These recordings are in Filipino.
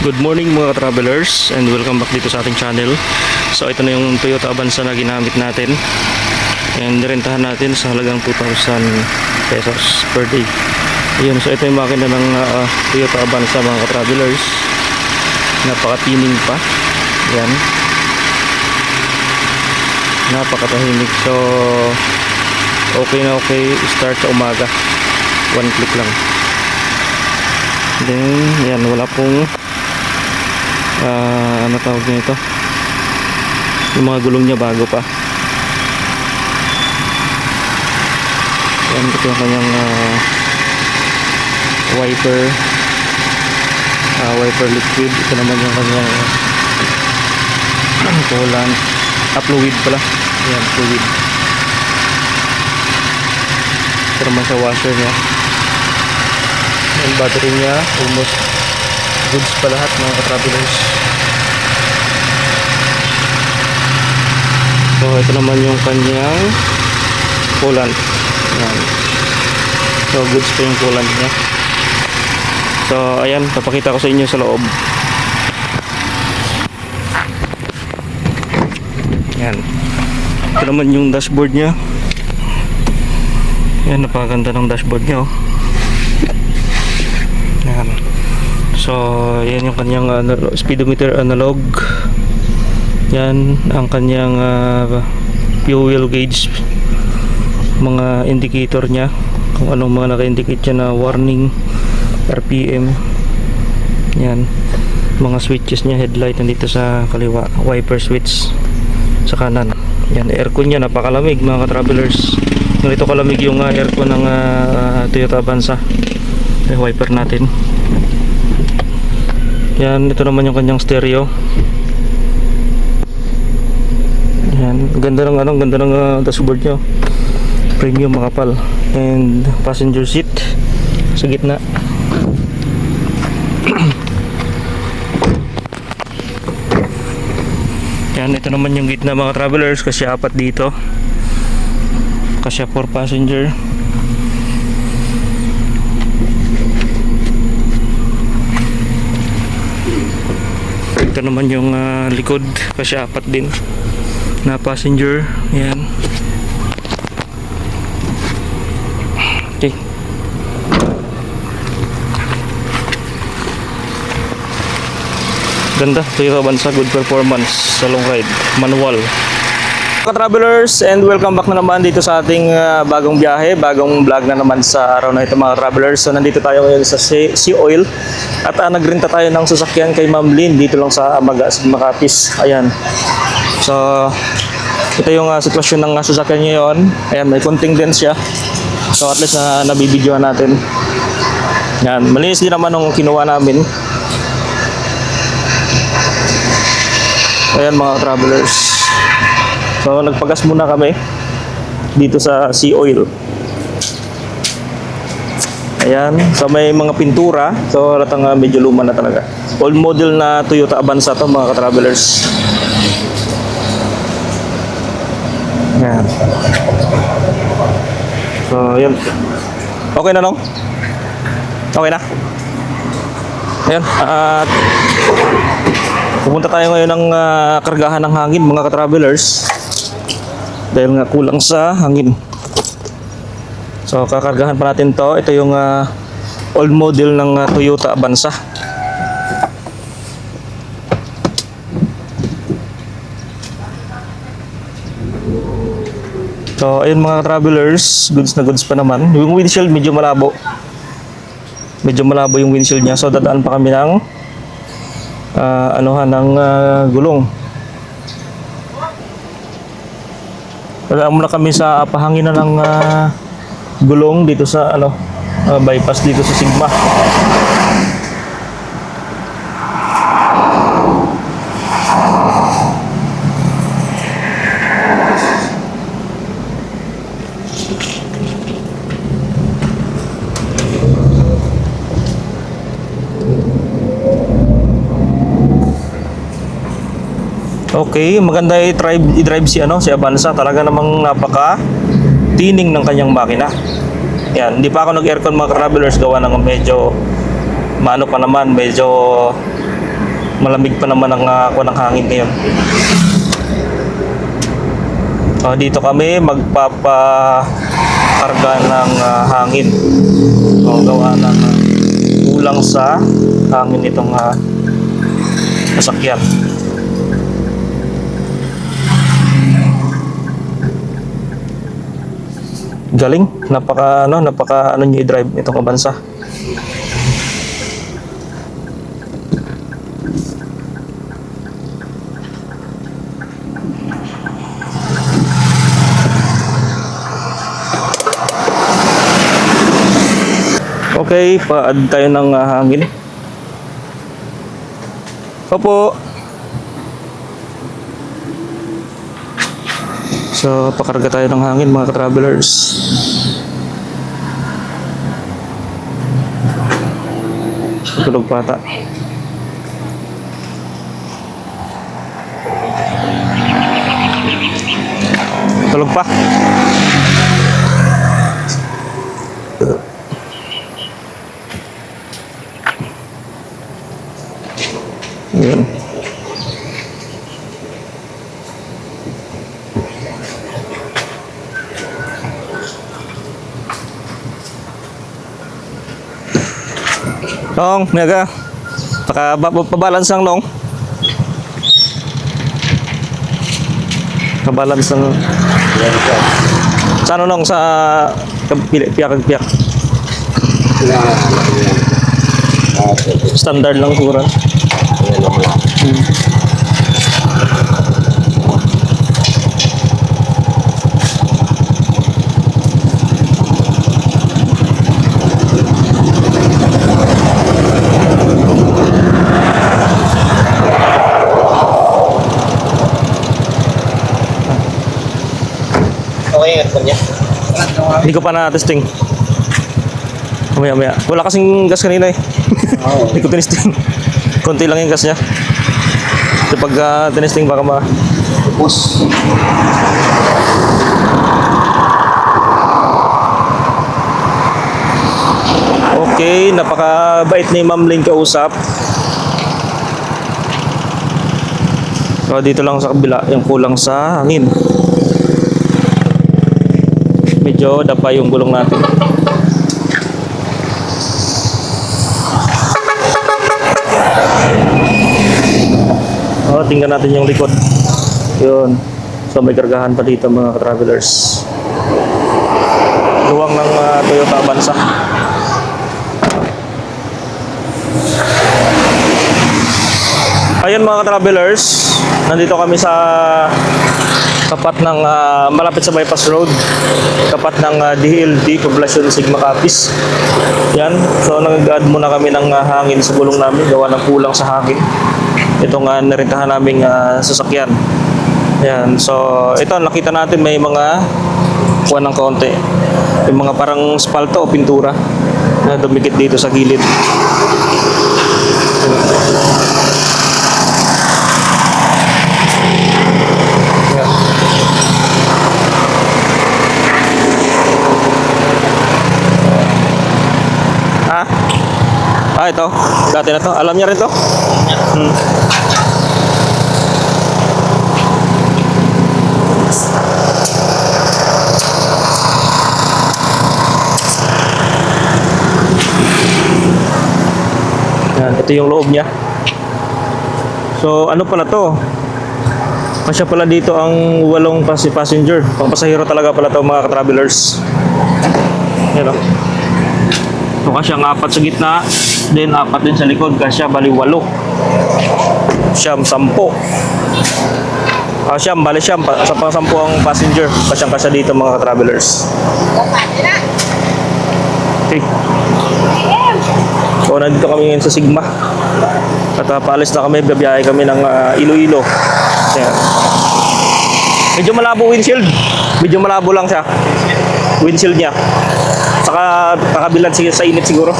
Good morning mga travelers and welcome back dito sa ating channel. So ito na yung Toyota Avanza na ginamit natin and nirentahan natin sa halagang 2,000 pesos per day. Ayun, so ito yung makina ng Toyota Avanza mga travelers. Napaka-tining pa. Yan. Napakatahimik. So okay na okay. Start sa umaga. One click lang. Then yan, wala pong ano tawag nito, yung mga gulong niya bago pa. Yan, ito yung kanyang wiper liquid. Ito naman yung kanyang coolant, fluid pala. Yan, fluid. Ito naman sa washer niya. Yung battery niya almost goods pa lahat mga ka-travelers. So ito naman yung kanyang coolant. Ayan. So goods pa yung coolant niya. So ayan, papakita ko sa inyo sa loob. Ayan. Ito naman yung dashboard niya. Ayan, napakaganda ng dashboard niya, oh. Ayan. So yan yung kanyang speedometer analog. Yan ang kanyang fuel gauge, mga indicator niya, kung anong mga naka-indicate siya na warning, RPM. Yan, mga switches niya, headlight nandito sa kaliwa, wiper switch sa kanan. Yan, aircon niya napakalamig mga ka-travelers. Ganito kalamig yung aircon ng Toyota Avanza. Yung wiper natin. Yan, ito naman yung kanyang stereo. Yan, ganda ng dashboard nyo. Premium, makapal. And passenger seat sa gitna. Yan, ito naman yung gitna mga travelers, kasi apat dito. Kasi 4 passenger. Ito naman yung likod, kasi apat din na passenger. Yan. Okay. Ganda, Toyota Avanza, good performance sa long ride, manual. Ka-travelers, and welcome back na naman dito sa ating bagong biyahe, bagong vlog na naman sa araw na ito mga travelers. So nandito tayo ngayon sa Sea Oil at nagrenta tayo ng sasakyan kay Ma'am Lynn dito lang sa Makatis. Ayan. So ito yung sitwasyon ng sasakyan niya yon. Ayan, may konting dents siya. So at least nabibidyohan natin. Yan, malinis din naman nung kinuha namin. Ayan mga travelers. So nagpagas muna kami dito sa Sea Oil. Ayan, so may mga pintura. So halatang medyo luma na talaga. Old model na Toyota Avanza to mga ka-travelers. Ayan. So yun. Okay na, no? Okay na. Ayan, at pupunta tayo ngayon ng kargahan ng hangin mga ka-travelers. Dahil nga kulang sa hangin. So kakargahan pa natin to. Ito yung old model ng Toyota Avanza. So ayun mga travelers, goods na goods pa naman. Yung windshield medyo malabo. Medyo malabo yung windshield niya. So dadaan pa kami ng ng gulong. Dadaan muna kami sa pahanginan ng gulong dito sa bypass dito sa Sigma. Okay, maganda i-drive si Avanza. Talaga namang napaka tining ng kanyang makina. Yan, hindi pa ako nag-aircon mga travelers, gawa ng medyo maano pa naman, medyo Malamig pa naman ang kuwan ng hangin ngayon. Dito kami magpapakarga ng hangin. Gawa ng kulang sa hangin itong sasakyan. Galing, napaka niyo i-drive itong Avanza. Okay, pa-add tayo ng hangin. Opo. So, pakarga tayo ng hangin mga ka-travelers. Tulog pa ata. Tulog pa. Ayan. Nong, Mega. Pabalance lang, Nong. Pabalance lang. Sa ano, Nong? Sa piyak. Standard lang siguro. Okay, yan po niya. Hindi ko pa na-testing. Mamaya. Wala kasing gas kanina eh. Hindi ko tinesting. Konti lang yung gas niya. So pag tinesting baka Tapos, Okay, napakabait ni Ma'am Lynn kausap. So dito lang sa kabila, yung kulang sa hangin. Medyo dapa yung gulong natin. Tingnan natin yung likod. Yun. So may kargahan pa dito mga travelers. Luwang ng Toyota Avanza. Ayun mga travelers, nandito kami sa tapat ng malapit sa Bypass Road, tapat ng DLD Poblacion Sigma Capiz. Yan. So nag-add muna kami ng hangin sa gulong namin, gawa ng kulang sa hangin. Itong narentahan naming sasakyan. Yan. So ito nakita natin may mga kuwan ng konti. Yung mga parang spalto o pintura na dumikit dito sa gilid. Ito. Dati na to. Alam niya rin to? Yan. Ito yung loob niya. So, ano pala to? Kasya pala dito ang 8 passenger. Pang-pasahero talaga pala to mga ka-travelers. Yan o. So kasya ng 4 sa gitna, then 4 din sa likod, kasya bali 8. Siyam 10. Siyam bali siyam sa pang 10 ang passenger. Kasya dito mga travelers. Okay. So nandito kami ngayon sa Sigma. At paalis na kami, biyahe kami ng Iloilo. Ayan. Medyo malabo windshield. Medyo malabo lang siya. Windshield niya. Saka kakabilan sa init siguro.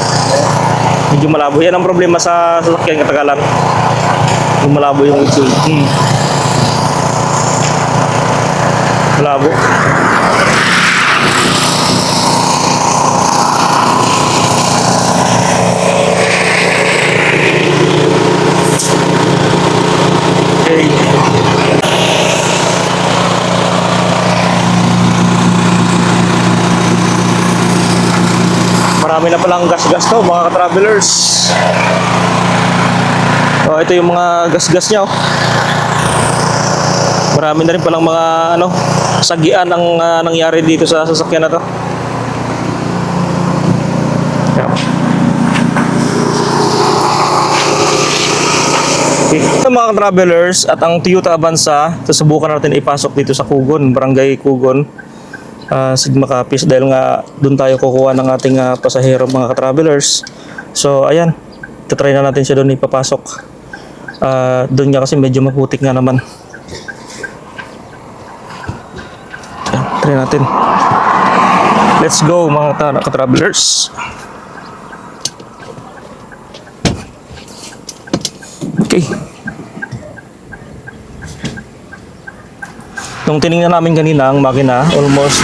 Medyo malabo. Yan ang problema sa sasakyan katagalan. Yung malabo yung windshield. Malabo. Okay. Marami na palang gas-gas to mga ka-travelers. Oh, ito yung mga gas-gas niya. Oh. Marami na rin palang mga sagian ang nangyari dito sa sasakyan na to. Yeah. Okay. Ito mga ka-travelers, at ang Toyota Avanza, susubukan natin ipasok dito sa Kugon, Barangay Kugon, Sigma Capiz, dahil nga doon tayo kukuha ng ating pasahero mga ka-travelers. So ayan, tatry na natin siya doon ipapasok. Doon nga kasi medyo maputik nga naman. Ayan, try natin. Let's go mga ka-travelers. Okay. Nung tiningnan namin kanina ang makina, almost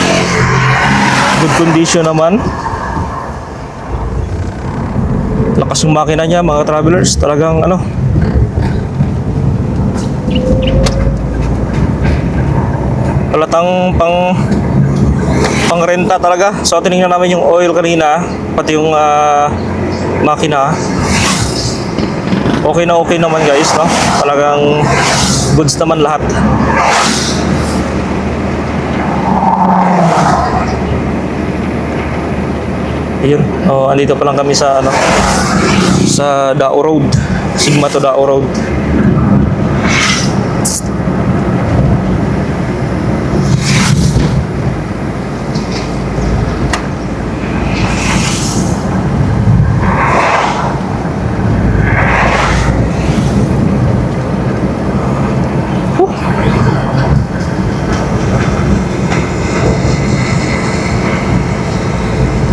good condition naman. Lakas yung makina niya mga travelers, talagang halatang pang renta talaga. So tiningnan namin yung oil kanina, pati yung makina. Okay na okay naman guys, no? Talagang goods naman lahat. Ayun. Oh, andito pa lang kami sa sa Dao Road. Sigma to Dao Road.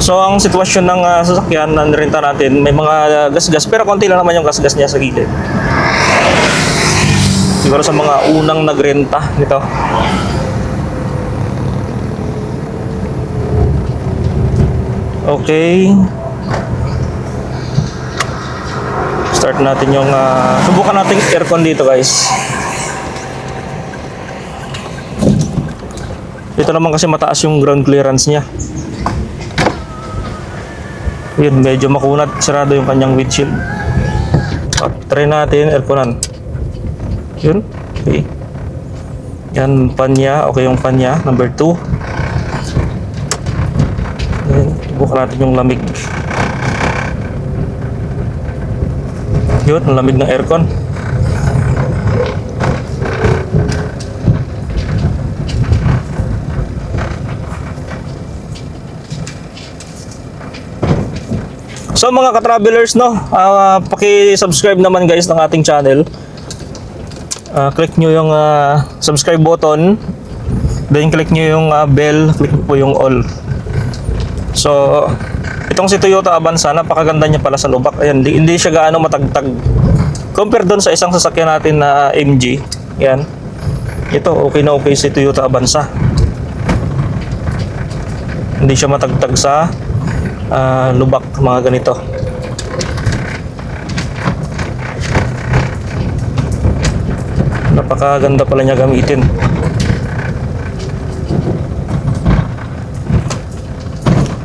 So ang sitwasyon ng sasakyan na nirenta natin, may mga gas-gas pero konti lang naman yung gas-gas niya sa gilid. Siguro sa mga unang nagrenta nito. Okay. Start natin yung subukan natin aircon dito guys. Ito naman kasi mataas yung ground clearance niya. Yun, medyo makunat, sarado yung kanyang windshield. At try natin airconan. Yun, okay. Yan, pan niya, okay yung pan niya, number 2. Yan, bukan natin yung lamig. Yun, ang lamig ng aircon. So mga ka-travelers, no, paki-subscribe naman guys ng ating channel. Click nyo yung subscribe button, then click nyo yung bell, click po yung all. So itong si Toyota Avanza, napakaganda niya pala sa lubak. Ayan, hindi siya gaano matagtag compare doon sa isang sasakyan natin na MG. Yan, ito okay na okay si Toyota Avanza. Hindi siya matagtag sa lubak, mga ganito. Napakaganda pala niya gamitin.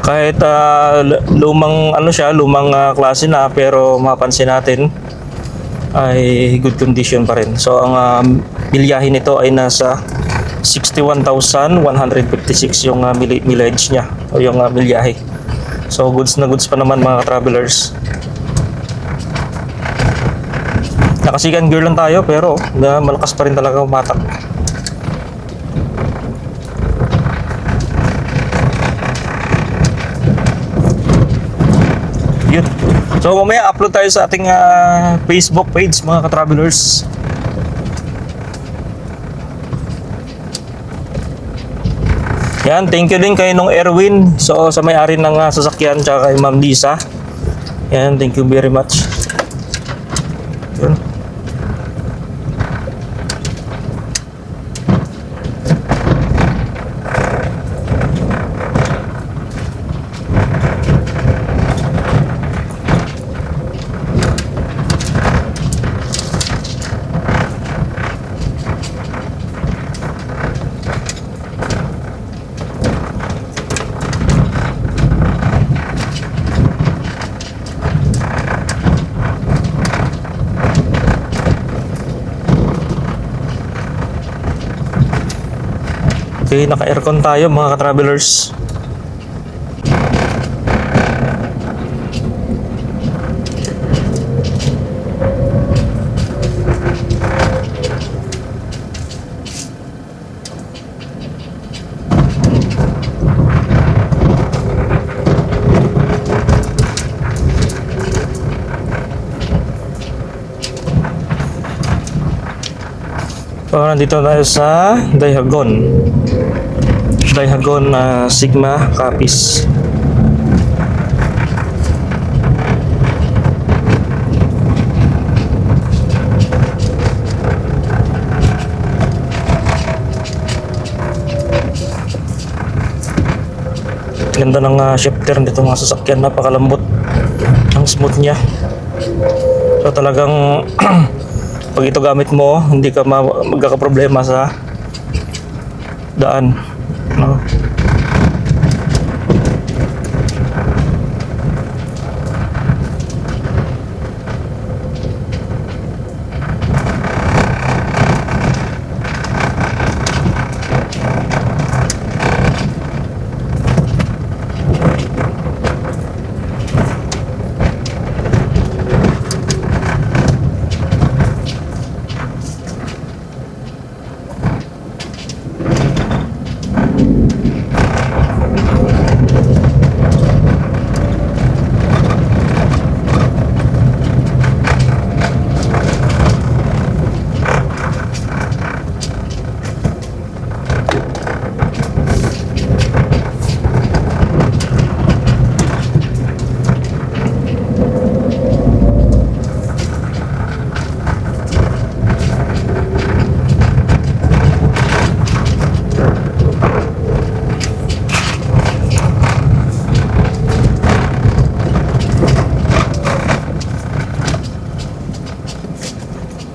Kahit lumang lumang klase na, pero mapansin natin ay good condition pa rin. So ang milyahe nito ay nasa 61,156 yung mileage niya o yung milyahe. So goods na goods pa naman mga travelers. Nakasigan gear lang tayo pero malakas pa rin talaga umatak. Yun. So mamaya upload tayo sa ating Facebook page mga ka-travelers. Yan, thank you din kay Nong Erwin. So sa may-ari ng sasakyan, tsaka kay Ma'am Lisa. Yan, thank you very much. Yun. Okay, naka-aircon tayo mga ka-travelers. So, nandito tayo sa Daihagon Sigma Capiz. Ganda ng shifter nito mga sasakyan, napakalambot, ang smooth niya. So talagang pag ito gamit mo, hindi ka magkakaproblema sa daan, no?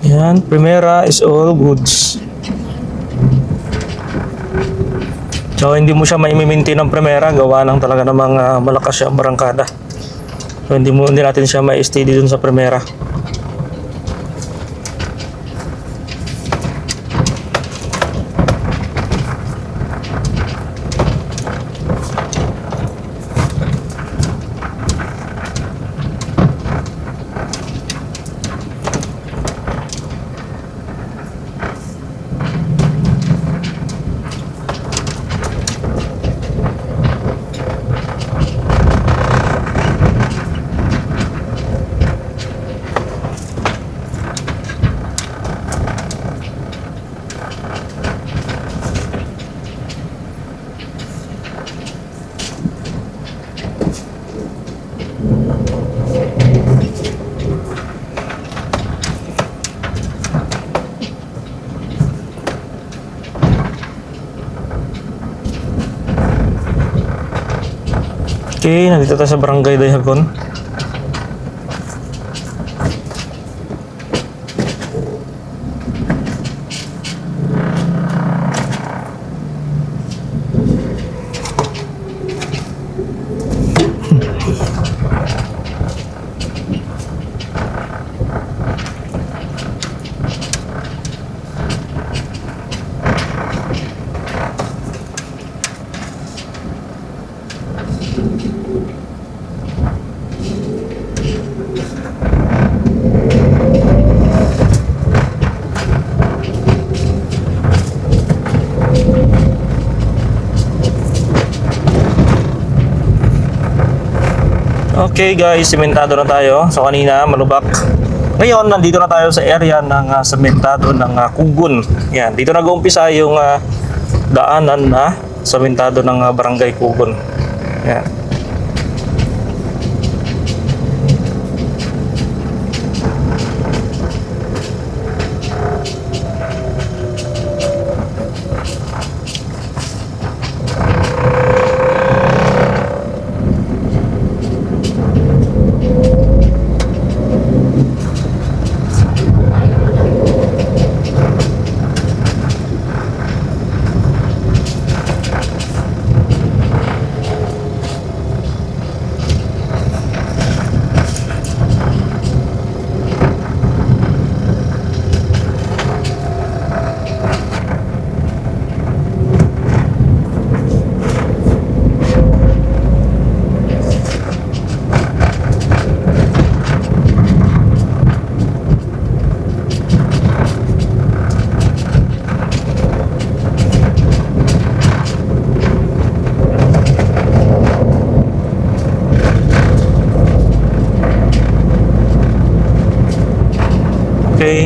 Yan, Primera is all goods. So hindi mo siya mai-maintain ng Primera, gawa lang talaga namang malakas siya ang barangkada. So hindi natin siya mai-steady dun sa Primera. Okay, nandito tayo sa Barangay Daihagon. Okay guys, sementado na tayo. So kanina malubak. Ngayon nandito na tayo sa area ng sementado ng Kugon. Yan, dito nag-uumpisa yung daanan na sementado ng Barangay Kugon. Yan.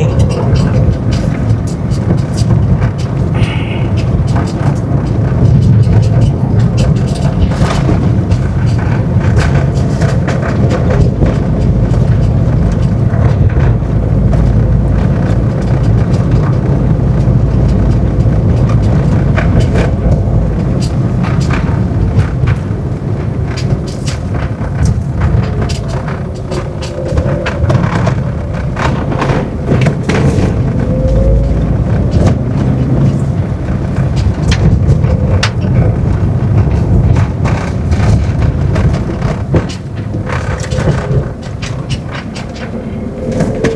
Okay.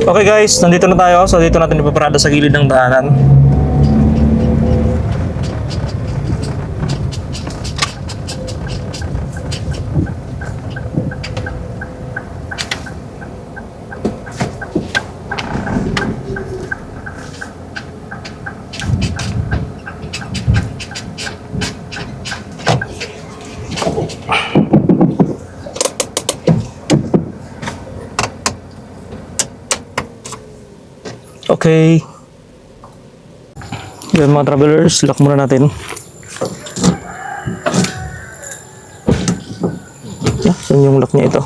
Okay guys, nandito na tayo. So dito natin ipaparada sa gilid ng daanan. Okay. Yan mga travelers, lock muna natin. Yan yung lock niya ito.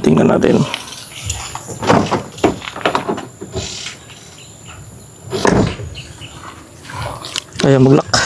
Tingnan natin. Kaya mag-lock.